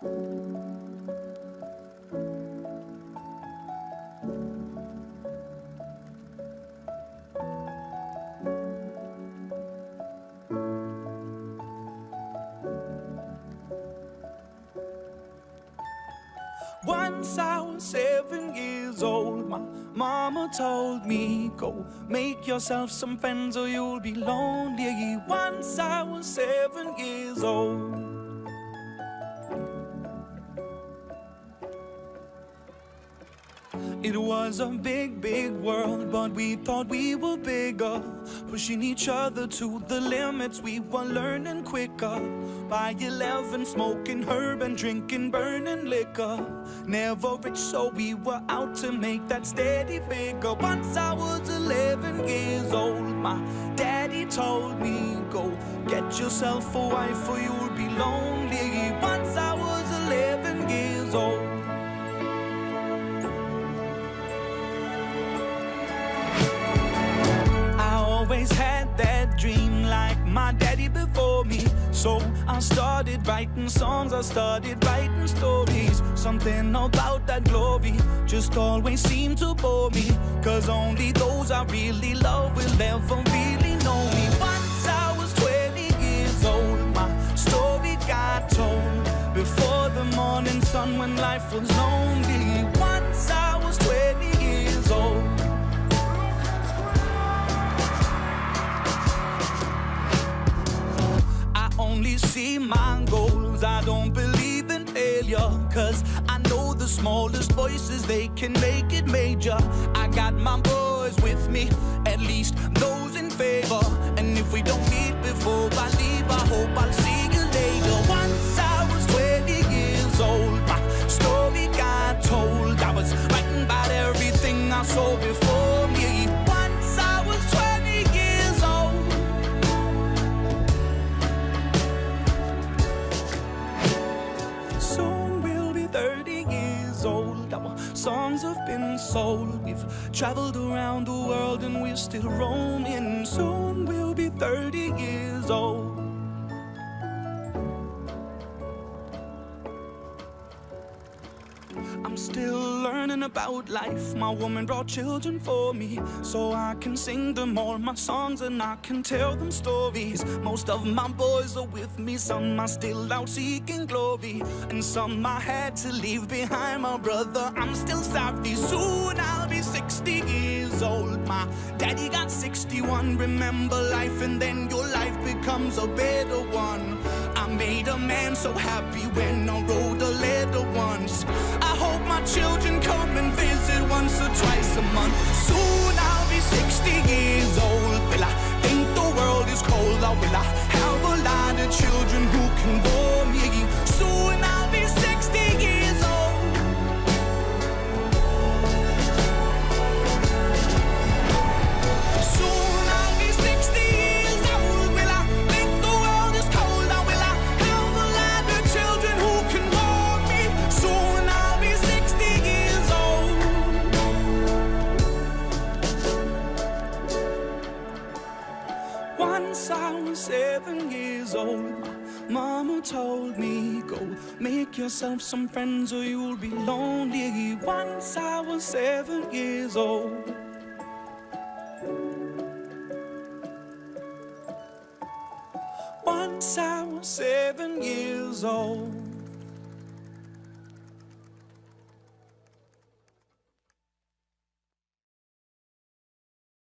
Once I was 7 years old, my mama told me, go make yourself some friends or you'll be lonely. Once I was 7 years old. It was a big, big world, but we thought we were bigger, pushing each other to the limits. We were learning quicker. By 11, smoking herb and drinking burning liquor. Never rich, so we were out to make that steady figure. Once I was 11 years old, my daddy told me, go get yourself a wife or you'll be lonely. Once I was 11 years old. Always had that dream like my daddy before me. So I started writing songs, I started writing stories. Something about that glory just always seemed to bore me, 'cause only those I really love will ever really know me. Once I was 20 years old, my story got told before the morning sun when life was lonely. Once I was 20 years old. Only see my goals, I don't believe in failure, 'cause I know the smallest voices, they can make it major. I got my boys with me, at least those in favor. And if we don't meet before I leave, I hope I'll see you later. Once I was 20 years old, my story got told. I was writing about everything I saw before me. Once I was 20 years old. Our songs have been sold. We've traveled around the world and we're still roaming. Soon we'll be 30 years old. I'm still learning about life. My woman brought children for me, so I can sing them all my songs and I can tell them stories. Most of my boys are with me, some are still out seeking glory, and some I had to leave behind. My brother, I'm still sorry. Soon I'll be 60 years old. My daddy got 61. Remember life and then your life becomes a better one. I made a man so happy when I wrote a letter once. I hope my children come and visit once or twice a month. Soon I'll be 60 years old. Will I think the world is cold, or will I have a lot of children who can bore me? Soon I'll be 60 years old. Soon I'll be 60 years old. Will I think the world is cold, or will I have a lot of children who can bore me? Soon I'll be 60 years old. Once I was 7 years old, mama told me, go make yourself some friends or you'll be lonely. Once I was 7 years old. Once I was 7 years old.